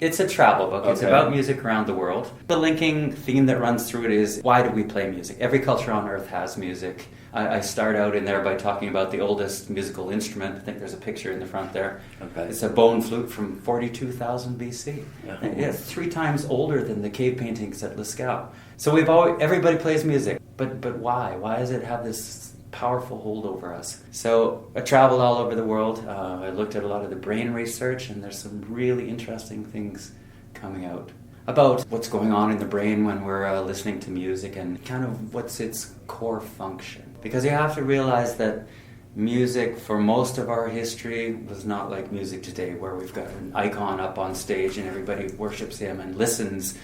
It's a travel book. Okay. It's about music around the world. The linking theme that runs through it is, why do we play music? Every culture on Earth has music. I start out in there by talking about the oldest musical instrument. I think there's a picture in the front there. Okay. It's a bone flute from 42,000 BC. Yeah. It's 3 times older than the cave paintings at Lascaux. So everybody plays music. But why? Why does it have this powerful hold over us? So I traveled all over the world. I looked at a lot of the brain research, and there's some really interesting things coming out about what's going on in the brain when we're listening to music and kind of what's its core function. Because you have to realize that music for most of our history was not like music today, where we've got an icon up on stage and everybody worships him and listens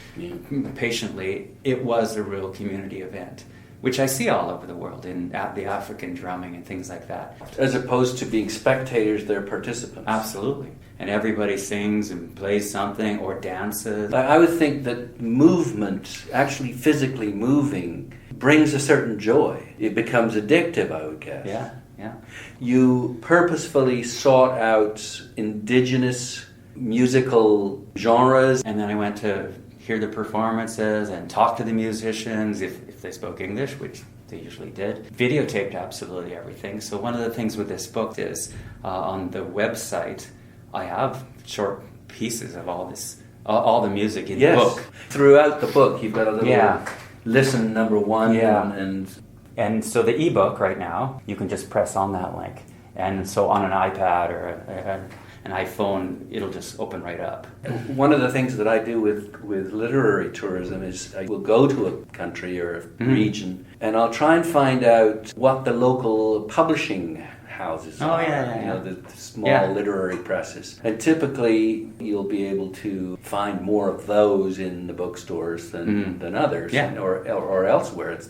patiently. It was a real community event, which I see all over the world in the African drumming and things like that. As opposed to being spectators, they're participants. Absolutely. And everybody sings and plays something or dances. I would think that movement, actually physically moving, brings a certain joy. It becomes addictive, I would guess. Yeah. You purposefully sought out indigenous musical genres. And then I went to hear the performances and talk to the musicians if they spoke English, which they usually did. Videotaped absolutely everything. So one of the things with this book is on the website I have short pieces of all the music in the book. Throughout the book you've got a little listen number 1 and so the ebook right now, you can just press on that link. And so on an iPad or an iPhone, it'll just open right up. One of the things that I do with literary tourism is I will go to a country or a region and I'll try and find out what the local publishing houses are. You know, the small literary presses. And typically you'll be able to find more of those in the bookstores than others or elsewhere.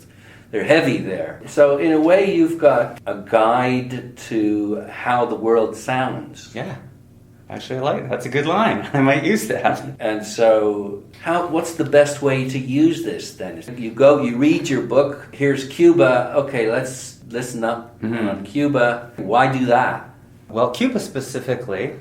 They're heavy there. So in a way you've got a guide to how the world sounds. Yeah. Actually, I like that. That's a good line. I might use that. And so, what's the best way to use this then? You read your book, here's Cuba, okay, let's listen up on Cuba. Why do that? Well, Cuba specifically,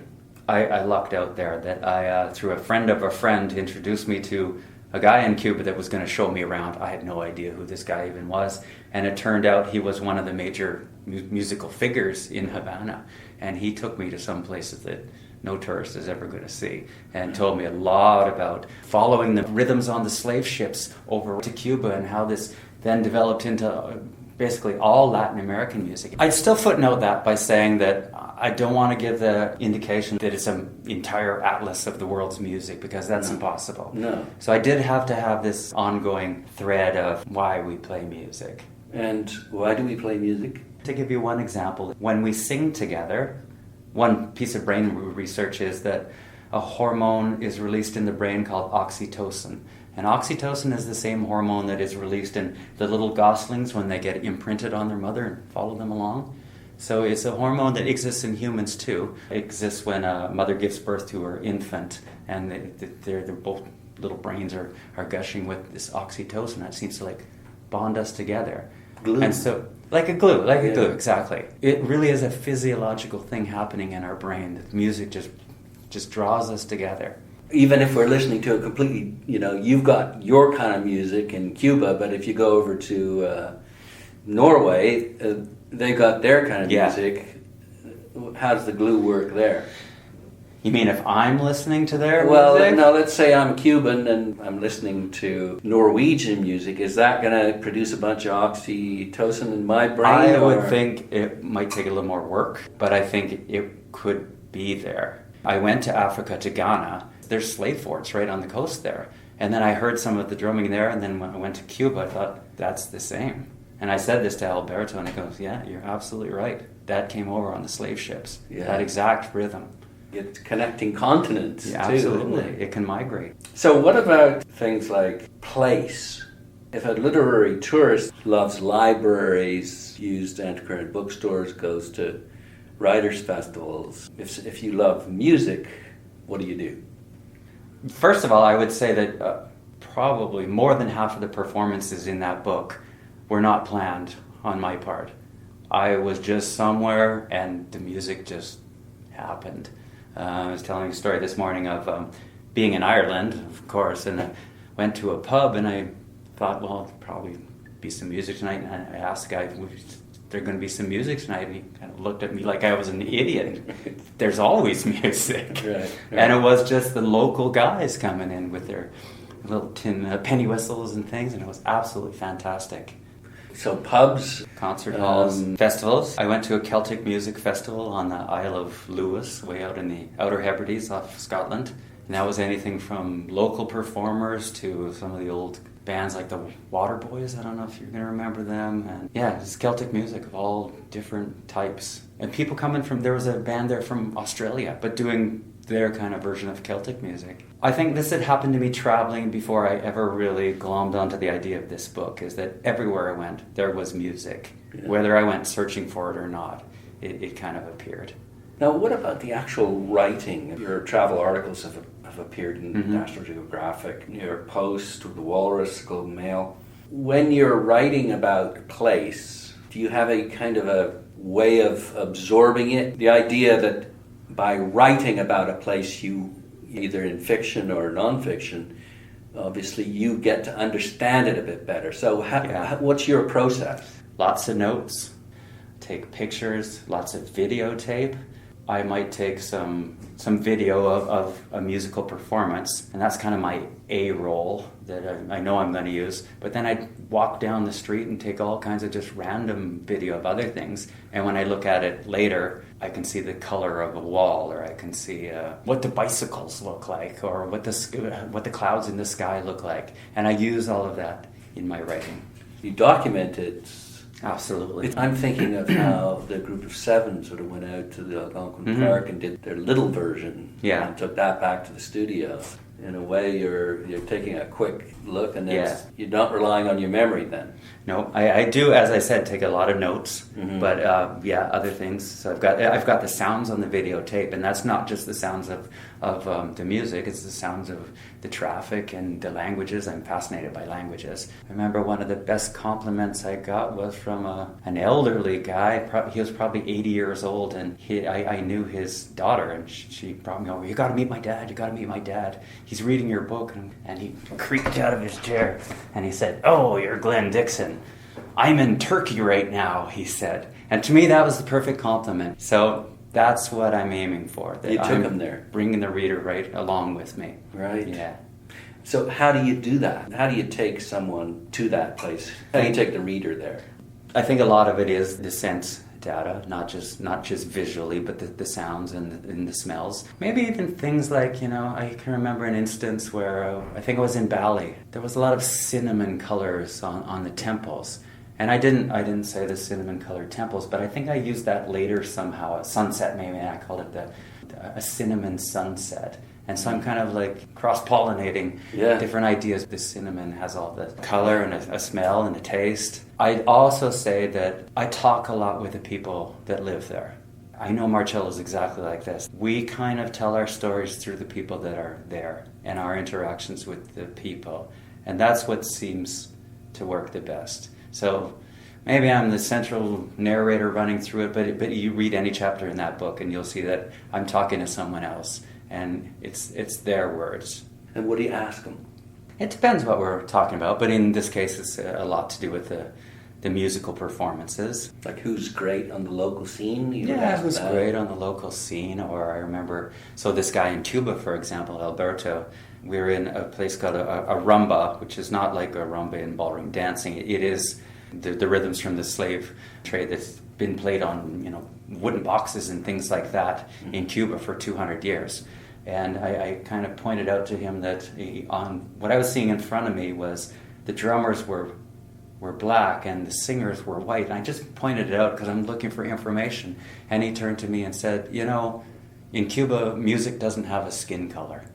I lucked out there that I, through a friend of a friend, introduced me to a guy in Cuba that was going to show me around. I had no idea who this guy even was. And it turned out he was one of the major musical figures in Havana. And he took me to some places that no tourist is ever going to see, and told me a lot about following the rhythms on the slave ships over to Cuba and how this then developed into basically all Latin American music. I'd still footnote that by saying that I don't want to give the indication that it's an entire atlas of the world's music, because that's impossible. No. So I did have to have this ongoing thread of why we play music. And why do we play music? To give you one example, when we sing together, one piece of brain research is that a hormone is released in the brain called oxytocin. And oxytocin is the same hormone that is released in the little goslings when they get imprinted on their mother and follow them along. So it's a hormone that exists in humans too. It exists when a mother gives birth to her infant, and they're both little brains are gushing with this oxytocin. It seems to bond us together. Glue. And so, like a glue, exactly. It really is a physiological thing happening in our brain. That music just draws us together. Even if we're listening to a completely, you've got your kind of music in Cuba, but if you go over to Norway, they got their kind of music. How does the glue work there? You mean if I'm listening to their music? Well, no, let's say I'm Cuban and I'm listening to Norwegian music. Is that going to produce a bunch of oxytocin in my brain? I would think it might take a little more work, but I think it could be there. I went to Africa, to Ghana. There's slave forts right on the coast there. And then I heard some of the drumming there, and then when I went to Cuba, I thought, that's the same. And I said this to Alberto, and he goes, yeah, you're absolutely right. That came over on the slave ships. Yeah. That exact rhythm. It's connecting continents, yeah, too, absolutely. isn't it? It can migrate. So what about things like place? If a literary tourist loves libraries, used antiquarian bookstores, goes to writers' festivals, if you love music, what do you do? First of all, I would say that probably more than half of the performances in that book were not planned on my part. I was just somewhere and the music just happened. I was telling a story this morning of being in Ireland, of course, and I went to a pub and I thought, well, there'll probably be some music tonight. And I asked the guy, there's going to be some music tonight, and he kind of looked at me like I was an idiot. There's always music. Right. And it was just the local guys coming in with their little tin penny whistles and things, and it was absolutely fantastic. So pubs, concert halls, festivals. I went to a Celtic music festival on the Isle of Lewis, way out in the Outer Hebrides off Scotland. And that was anything from local performers to some of the old bands like the Waterboys. I don't know if you're going to remember them. And yeah, it's Celtic music of all different types. And people coming from, there was a band there from Australia, but doing their kind of version of Celtic music. I think this had happened to me traveling before I ever really glommed onto the idea of this book, is that everywhere I went, there was music. Yeah. Whether I went searching for it or not, it kind of appeared. Now, what about the actual writing? Your travel articles have appeared in National Geographic, New York Post, the Walrus, Globe and Mail. When you're writing about a place, do you have a kind of a way of absorbing it? The idea that by writing about a place, you, either in fiction or nonfiction, obviously you get to understand it a bit better. So what's your process? Lots of notes, take pictures, lots of videotape. I might take some video of a musical performance, and that's kind of my A roll that I know I'm going to use. But then I walk down the street and take all kinds of just random video of other things. And when I look at it later, I can see the color of a wall, or I can see what the bicycles look like, or what the clouds in the sky look like. And I use all of that in my writing. You document it. Absolutely. I'm thinking of how the group of seven sort of went out to the Algonquin Park and did their little version and took that back to the studio. In a way, you're taking a quick look, and you're not relying on your memory then. No, I do, as I said, take a lot of notes, but other things. So I've got the sounds on the videotape, and that's not just the sounds of the music, it's the sounds of the traffic and the languages. I'm fascinated by languages. I remember one of the best compliments I got was from an elderly guy. He was probably 80 years old, and I knew his daughter, and she brought me over. You got to meet my dad. He's reading your book, and he creaked out of his chair, and he said, "Oh, you're Glenn Dixon. I'm in Turkey right now," he said. And to me, that was the perfect compliment. So that's what I'm aiming for. You took him there. Bringing the reader right along with me. Right. Yeah. So how do you do that? How do you take someone to that place? How do you take the reader there? I think a lot of it is the sense data, not just visually, but the sounds and the smells. Maybe even things like, I can remember an instance where I think it was in Bali. There was a lot of cinnamon colors on the temples. And I didn't say the cinnamon colored temples, but I think I used that later somehow. A sunset, maybe I called it a cinnamon sunset. And so I'm kind of like cross-pollinating different ideas. The cinnamon has all the color and a smell and a taste. I'd also say that I talk a lot with the people that live there. I know Marcello is exactly like this. We kind of tell our stories through the people that are there and our interactions with the people. And that's what seems to work the best. So maybe I'm the central narrator running through it, but you read any chapter in that book and you'll see that I'm talking to someone else. And it's their words. And what do you ask them? It depends what we're talking about, but in this case it's a lot to do with the musical performances. Like who's great on the local scene? Who's great on the local scene. Or I remember, so this guy in Cuba, for example, Alberto, we were in a place called a rumba, which is not like a rumba in ballroom dancing. It is the rhythms from the slave trade that's been played on, wooden boxes and things like that in Cuba for 200 years. And I kind of pointed out to him that on what I was seeing in front of me was the drummers were black and the singers were white. And I just pointed it out because I'm looking for information. And he turned to me and said, in Cuba, music doesn't have a skin color.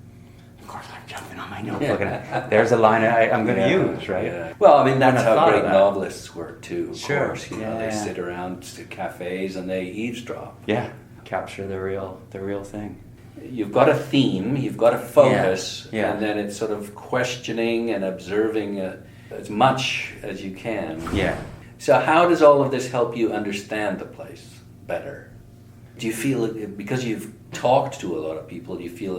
Of course, I'm jumping on my notebook, and there's a line I'm going to use, right? Yeah. Well, I mean, that's how great novelists work too, of course. They sit around cafes and they eavesdrop. Yeah, capture the real thing. You've got a theme, you've got a focus, and then it's sort of questioning and observing as much as you can. Yeah. So how does all of this help you understand the place better? Do you feel, because you've talked to a lot of people, do you feel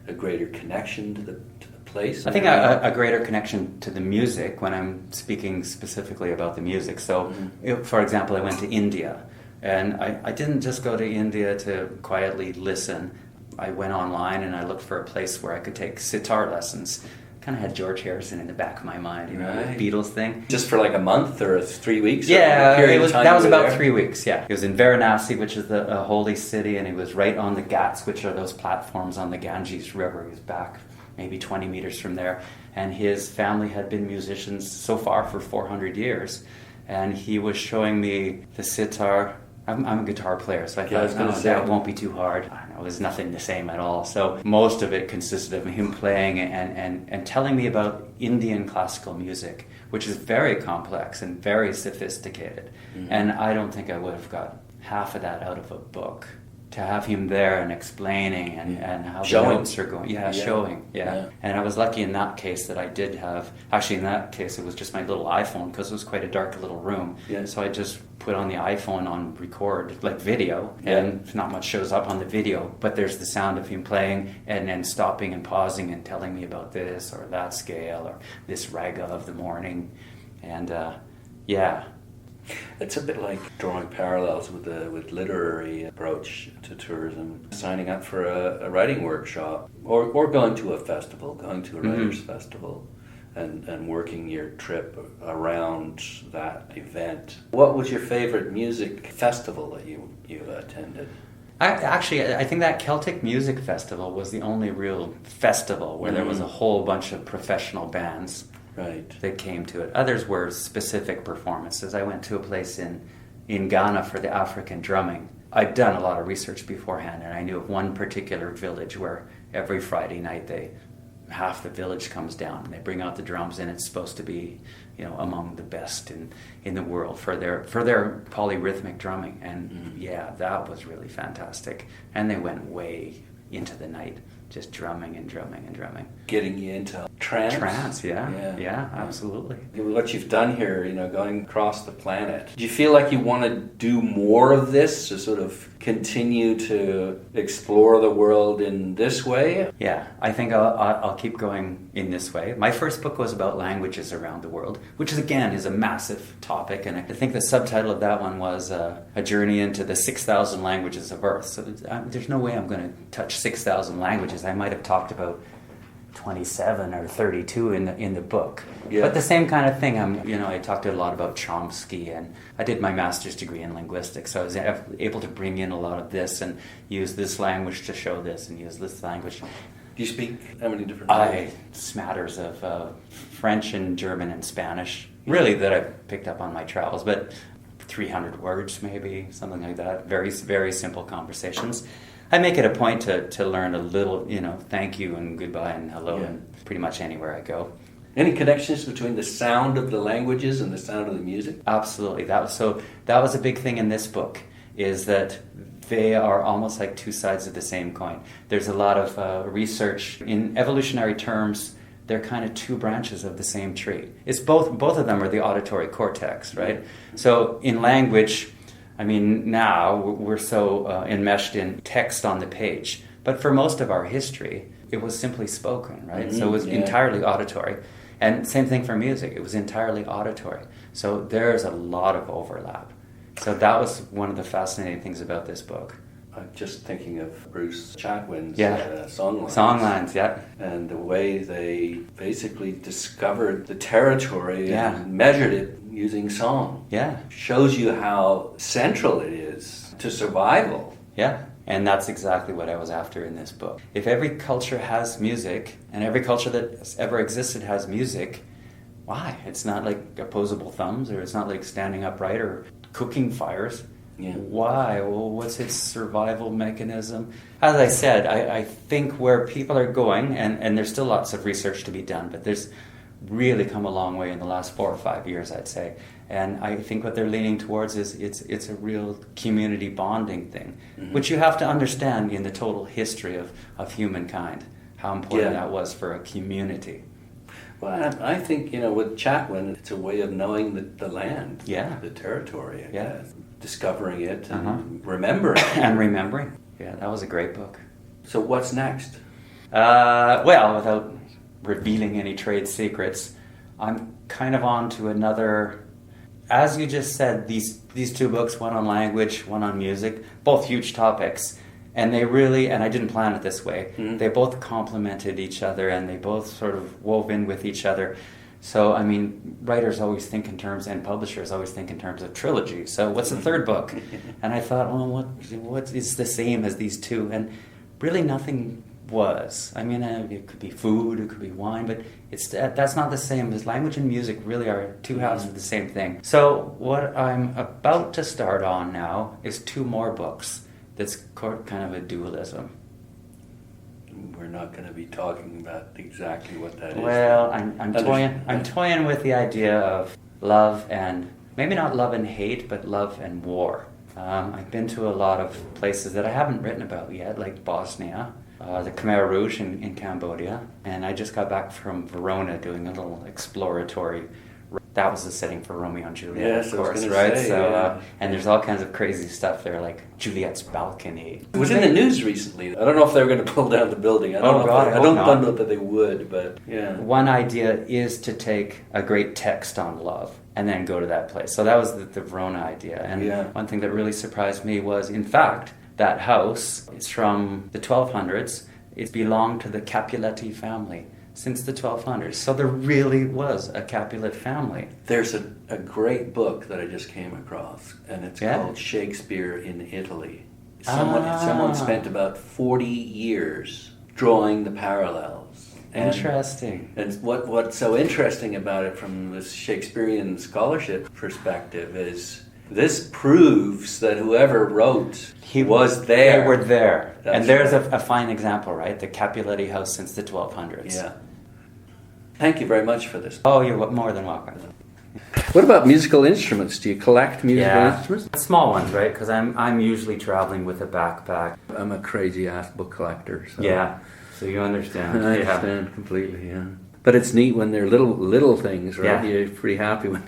a greater connection to the place? I think a greater connection to the music when I'm speaking specifically about the music. So, for example, I went to India, and I didn't just go to India to quietly listen. I went online and I looked for a place where I could take sitar lessons. Kind of had George Harrison in the back of my mind, you know, the Beatles thing. Just for like a month or 3 weeks? Yeah, that was about 3 weeks, yeah. He was in Varanasi, which is the holy city, and he was right on the Ghats, which are those platforms on the Ganges River. He was back maybe 20 meters from there. And his family had been musicians so far for 400 years. And he was showing me the sitar. I'm a guitar player, so I thought, that won't be too hard. I don't know, there's nothing the same at all. So most of it consisted of him playing and telling me about Indian classical music, which is very complex and very sophisticated. And I don't think I would have got half of that out of a book. To have him there and explaining and how the notes are going. Showing. And I was lucky in that case that I did have, actually in that case it was just my little iPhone because it was quite a dark little room. So I just put on the iPhone on record, like video, and not much shows up on the video, but there's the sound of him playing and then stopping and pausing and telling me about this or that scale or this raga of the morning. And it's a bit like drawing parallels with literary approach to tourism, signing up for a writing workshop or going to a festival, going to a writers' festival and working your trip around that event. What was your favorite music festival that you attended? I think that Celtic Music Festival was the only real festival where there was a whole bunch of professional bands. Right. That came to it. Others were specific performances. I went to a place in Ghana for the African drumming. I'd done a lot of research beforehand, and I knew of one particular village where every Friday night half the village comes down and they bring out the drums, and it's supposed to be, you know, among the best in the world for their polyrhythmic drumming. And that was really fantastic. And they went way into the night, just drumming and drumming and drumming. Getting you into trance? Trance, yeah, absolutely. What you've done here, you know, going across the planet, do you feel like you want to do more of this to sort of continue to explore the world in this way? Yeah, I think I'll keep going in this way. My first book was about languages around the world, which again is a massive topic, and I think the subtitle of that one was A Journey into the 6,000 Languages of Earth. So there's no way I'm going to touch 6,000 languages. I might have talked about 27 or 32 in the book. But the same kind of thing. I talked a lot about Chomsky, and I did my master's degree in linguistics, so I was able to bring in a lot of this and use this language to show this and use this language. Do you speak how many different languages? Smatters of French and German and Spanish, really, that I picked up on my travels, but 300 words maybe, something like that. Very, very simple conversations. I make it a point to learn a little, thank you and goodbye and hello and pretty much anywhere I go. Any connections between the sound of the languages and the sound of the music? Absolutely. That was a big thing in this book, is that they are almost like two sides of the same coin. There's a lot of research in evolutionary terms. They're kind of two branches of the same tree. It's both of them are the auditory cortex, right? So in language, now we're so enmeshed in text on the page. But for most of our history, it was simply spoken, right? So it was entirely auditory. And same thing for music. It was entirely auditory. So there's a lot of overlap. So that was one of the fascinating things about this book. I'm just thinking of Bruce Chatwin's songlines. Songlines, yeah. And the way they basically discovered the territory and measured it using song. Yeah. Shows you how central it is to survival. Yeah. And that's exactly what I was after in this book. If every culture has music, and every culture that ever existed has music, why? It's not like opposable thumbs, or it's not like standing upright or cooking fires. Yeah. Why? Well, what's its survival mechanism? As I said, I think where people are going, and there's still lots of research to be done, but there's really come a long way in the last 4 or 5 years, I'd say. And I think what they're leaning towards is it's a real community bonding thing, which you have to understand in the total history of humankind, how important that was for a community. Well, I think, with Chatwin, it's a way of knowing the land, the territory, I guess. Discovering it and remembering. And remembering. Yeah, that was a great book. So what's next? Well, without revealing any trade secrets, I'm kind of on to another. As you just said, these two books, one on language, one on music, both huge topics. And they really, and I didn't plan it this way, they both complemented each other and they both sort of wove in with each other. So, I mean, writers always think in terms, and publishers always think in terms of trilogy. So what's the third book? And I thought, well, what is the same as these two? And really nothing was. I mean, it could be food, it could be wine, but that's not the same. As language and music really are two halves of the same thing. So what I'm about to start on now is two more books. That's kind of a dualism. We're not going to be talking about exactly what that is. Well, I'm toying with the idea of love and, maybe not love and hate, but love and war. I've been to a lot of places that I haven't written about yet, like Bosnia, the Khmer Rouge in Cambodia, and I just got back from Verona doing a little exploratory. That was the setting for Romeo and Juliet, yes, of course, right? And there's all kinds of crazy stuff there, like Juliet's balcony. It was in the news recently. I don't know if they were going to pull down the building. I don't know that they would, but yeah. One idea is to take a great text on love and then go to that place. So that was the Verona idea. And one thing that really surprised me was, in fact, that house is from the 1200s. It belonged to the Capuletti family since the 1200s. So there really was a Capulet family. There's a great book that I just came across, and it's called Shakespeare in Italy. Someone spent about 40 years drawing the parallels. Interesting. And what's so interesting about it from this Shakespearean scholarship perspective is this proves that whoever wrote was there. They were there. That's and there's right. a fine example, right? The Capuletti house since the 1200s. Yeah. Thank you very much for this. Oh, you're more than welcome. What about musical instruments? Do you collect musical instruments? Small ones, right? Because I'm usually traveling with a backpack. I'm a crazy ass book collector. So. Yeah, so you understand. I understand completely, yeah. But it's neat when they're little things, right? Yeah. You're pretty happy with.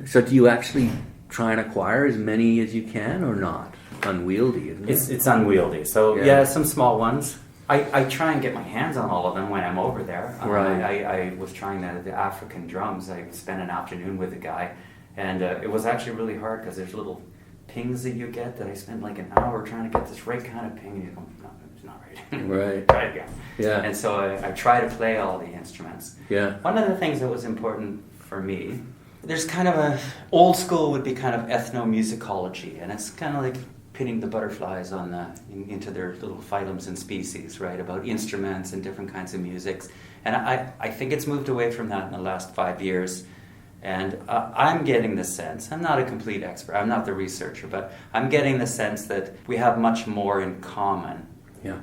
So do you actually try and acquire as many as you can or not? Unwieldy, isn't it? It's unwieldy. So some small ones. I try and get my hands on all of them when I'm over there. Right. I was trying the African drums. I spent an afternoon with a guy, and it was actually really hard because there's little pings that you get that I spent like an hour trying to get this right kind of ping, and you go, no, it's not right. Right. Try it again. Yeah. And so I try to play all the instruments. Yeah. One of the things that was important for me, there's kind of old school would be kind of ethnomusicology, and it's kind of like pitting the butterflies into their little phylums and species, right, about instruments and different kinds of musics. And I think it's moved away from that in the last 5 years. And I'm getting the sense, I'm not a complete expert, I'm not the researcher, but I'm getting the sense that we have much more in common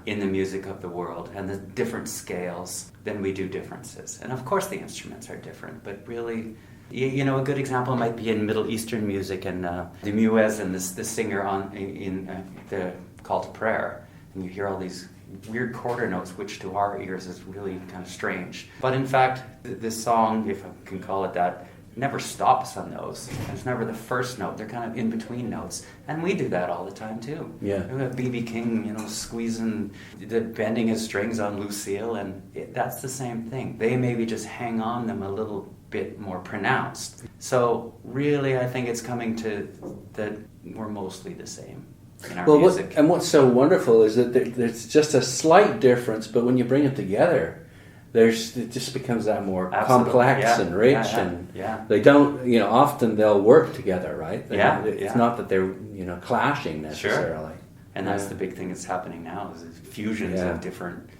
in the music of the world and the different scales than we do differences. And of course the instruments are different, but really, you know, a good example might be in Middle Eastern music, and the Muez and the singer in the Call to Prayer, and you hear all these weird quarter notes, which to our ears is really kind of strange. But in fact, this song, if I can call it that, never stops on those. It's never the first note. They're kind of in between notes, and we do that all the time too. Yeah. B.B. King, you know, bending his strings on Lucille, and that's the same thing. They maybe just hang on them a little bit more pronounced. So really, I think it's coming to that we're mostly the same in our music. What's so wonderful is that there's just a slight difference, but when you bring it together, it just becomes that more complex and rich, and they don't, you know, often they'll work together, right? It's not that they're, you know, clashing necessarily. Sure. And that's the big thing that's happening now is fusions of different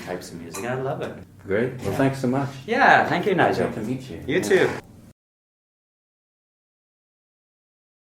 types of music, and I love it. Great. Well, thanks so much. Yeah, thank you, Nigel. Great to meet you. You too.